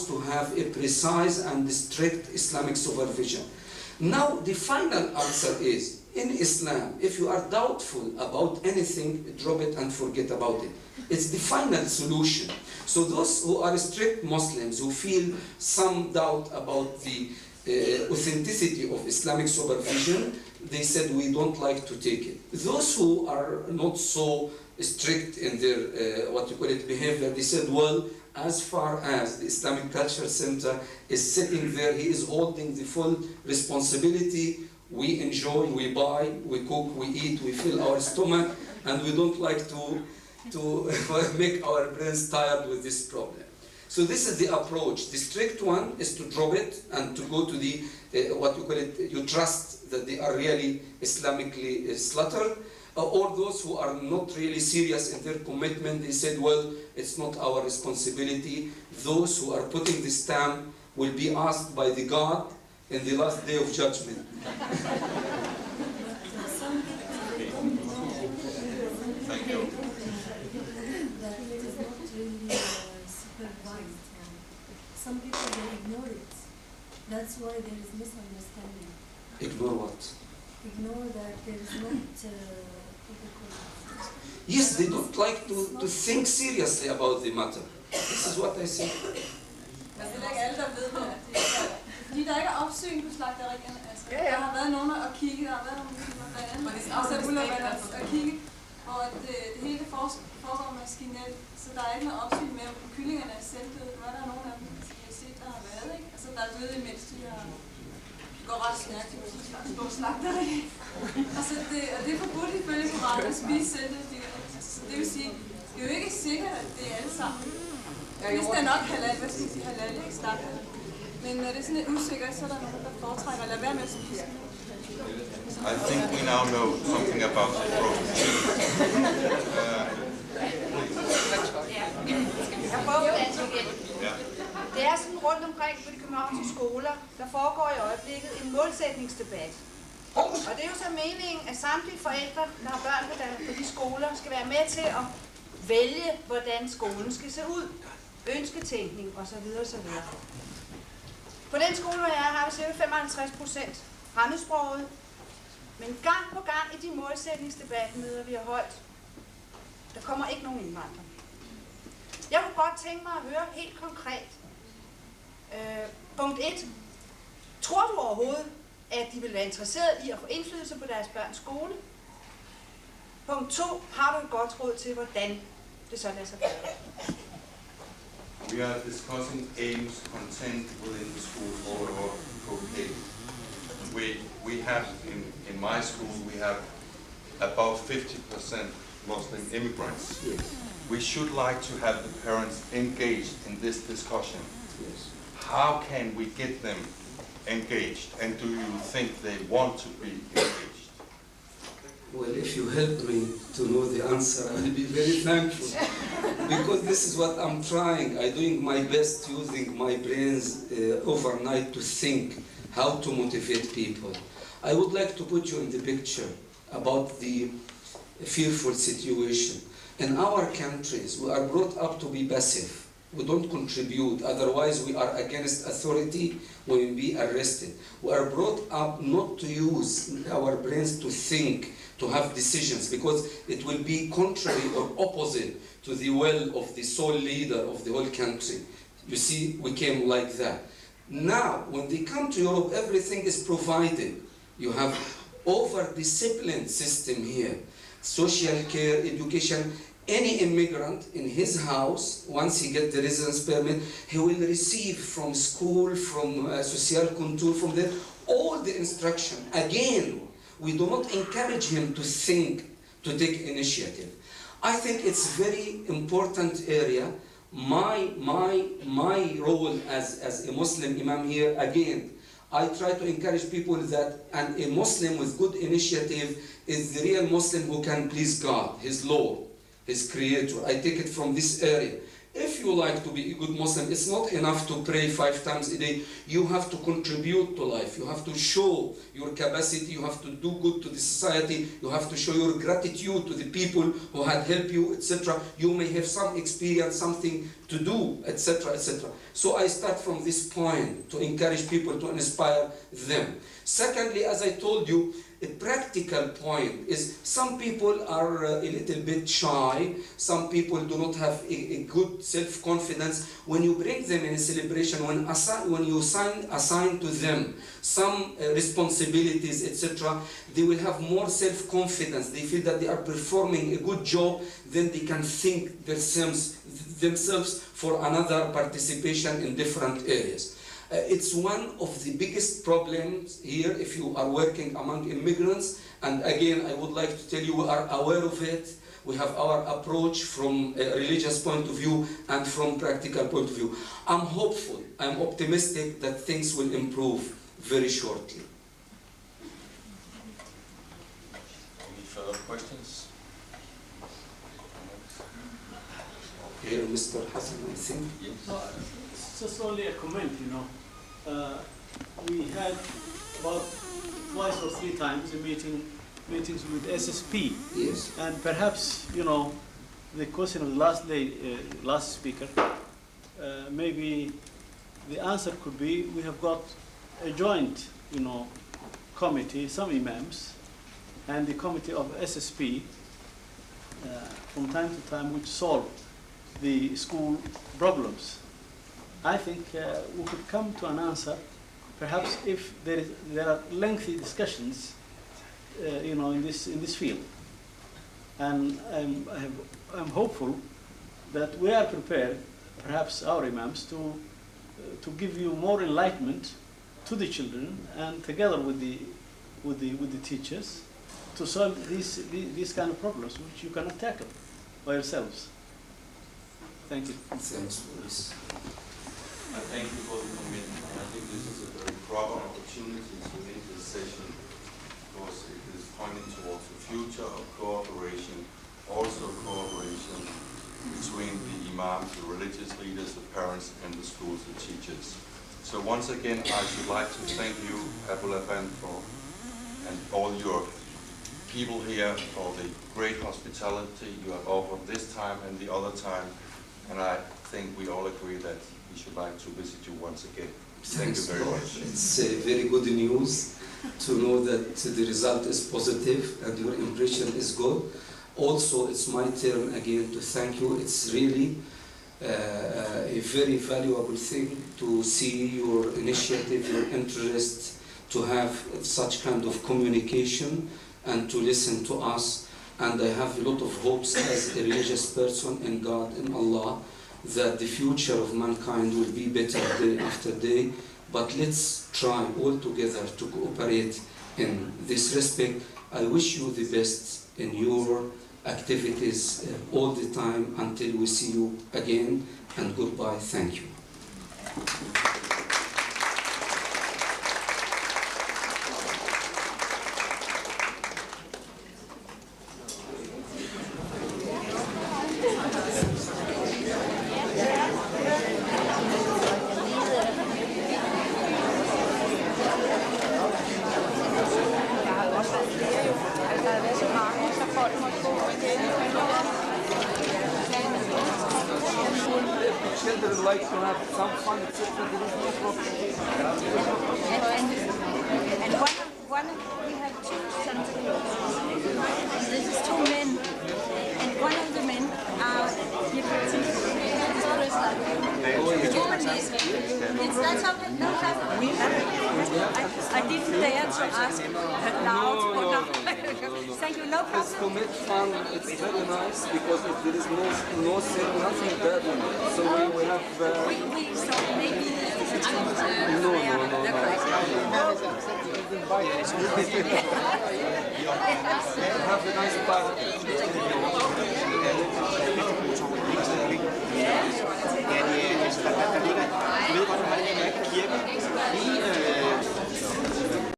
to have a precise and strict Islamic supervision. Now, the final answer is, in Islam, if you are doubtful about anything, drop it and forget about it. It's the final solution. So those who are strict Muslims, who feel some doubt about the authenticity of Islamic supervision, they said we don't like to take it. Those who are not so strict in their behavior, they said, well, as far as the Islamic Culture Center is sitting there, he is holding the full responsibility. We enjoy, we buy, we cook, we eat, we fill our stomach, and we don't like to make our brains tired with this problem. So this is the approach. The strict one is to drop it and to go to the, you trust that they are really Islamically slaughtered. Or those who are not really serious in their commitment, they said, well, it's not our responsibility. Those who are putting the stamp will be asked by the God in the last day of judgment. Thank you. Some people they ignore it. That's why there is misunderstanding. Ignore what? Ignore that there is not. Yes, they don't like to think seriously about the matter. This is what I say. Men det er ikke alle, der ved det. Fordi der ikke er opsyn på slagterierne. Altså, ja. Der har været nogen at kigge, der har været nogle blandt andet. Og så at kigge, og at det hele foregår maskinelt. Så der er ikke noget opsyn med, om kyllingerne er selvdøde. Hvad der er nogen af dem, som jeg har set, der har været, ikke? Altså, der er døde imens de har... Det går ret stærkt i på slagteri. Og det er forbudt ifølge Koranen at spise selvdøde dyr. Så det vil sige, det er jo ikke sikkert, at det er alle sammen. Hvis det er nok halal, hvad skal sige halal, ikke slagter. Men når det er sådan lidt usikkert, så er der nogen, der foretrækker at lade være med at spise. I think we now know something about the process. Jeg prøver at danse igen. Det er sådan rundt omkring på de københavnske skoler, der foregår i øjeblikket en målsætningsdebat. Og det er jo så meningen, at samtlige forældre, der har børn på de skoler, skal være med til at vælge, hvordan skolen skal se ud. Ønsketænkning osv. osv. På den skole, hvor jeg er, har vi ca. 55% fremmedsproget. Men gang på gang i de målsætningsdebatmøder, vi har holdt, der kommer ikke nogen indvandrere. Jeg kunne godt tænke mig at høre helt konkret. Punkt 1. Tror du overhovedet, at de vil være interesseret i at få indflydelse på deres børns skole? Punkt 2. Har du et godt råd til, hvordan det så lader sig gøre? We are discussing aims, content within the school all over Copenhagen. We have, in my school, we have about 50% Muslim immigrants. Yes. We should like to have the parents engaged in this discussion. Yes. How can we get them engaged, and do you think they want to be engaged? Well, if you help me to know the answer, I will be very thankful. Because this is what I'm trying. I'm doing my best using my brains overnight to think how to motivate people. I would like to put you in the picture about the fearful situation. In our countries, we are brought up to be passive. We don't contribute, otherwise we are against authority, we will be arrested. We are brought up not to use our brains to think, to have decisions, because it will be contrary or opposite to the will of the sole leader of the whole country. You see, we came like that. Now, when they come to Europe, everything is provided. You have over-disciplined system here. Social care, education. Any immigrant in his house, once he gets the residence permit, he will receive from school, from social control, from there, all the instruction. Again, we do not encourage him to think, to take initiative. I think it's very important area. My role as a Muslim imam here, again, I try to encourage people that a Muslim with good initiative is the real Muslim who can please God, his Lord, his Creator. I take it from this area. If you like to be a good Muslim, it's not enough to pray 5 times a day. You have to contribute to life. You have to show your capacity. You have to do good to the society. You have to show your gratitude to the people who had helped you, etc. You may have some experience, something to do, etc., etc. So I start from this point to encourage people, to inspire them. Secondly, as I told you, a practical point is some people are a little bit shy. Some people do not have a good self-confidence. When you bring them in a celebration, when you assign to them some responsibilities, etc., they will have more self-confidence. They feel that they are performing a good job, then they can think themselves for another participation in different areas. It's one of the biggest problems here if you are working among immigrants. And again, I would like to tell you, we are aware of it. We have our approach from a religious point of view and from practical point of view. I'm hopeful, I'm optimistic that things will improve very shortly. Any further questions? Here, Mr. Hassan, I think. Yes. No, it's just only a comment, you know. We had about twice or 3 times a meetings with SSP. Yes. And perhaps, you know, the question of the last speaker, maybe the answer could be we have got a joint, you know, committee, some imams, and the committee of SSP from time to time which solve the school problems. I think we could come to an answer, perhaps if there are lengthy discussions, you know, in this field. And I'm hopeful that we are prepared, perhaps our imams, to give you more enlightenment to the children and together with the teachers to solve these kind of problems which you cannot tackle by yourselves. Thank you. Thanks for this. I thank you for the commitment. I think this is a very proper opportunity within this session because it is pointing towards the future of cooperation, also cooperation between the imams, the religious leaders, the parents, and the schools, the teachers. So once again, I should like to thank you, Abu Laban, and all your people here for the great hospitality you have offered this time and the other time. And I think we all agree that we should like to visit you once again. Thank you very much. It's very good news to know that the result is positive and your impression is good. Also, it's my turn again to thank you. It's really a very valuable thing to see your initiative, your interest, to have such kind of communication and to listen to us. And I have a lot of hopes as a religious person in God, in Allah, that the future of mankind will be better day after day. But let's try all together to cooperate in this respect. I wish you the best in your activities all the time until we see you again. And goodbye. Thank you. Children like to have some fun, etc. There is no problem. And we have 2 Santa Claus. This is 2 men, and one of the men are Is that something? No, I didn't dare to ask loud or not. Thank you, no problem. It's to make fun, it's very nice because if there is no sin, nothing bad in it. So we have... So maybe this is No. Have a nice party.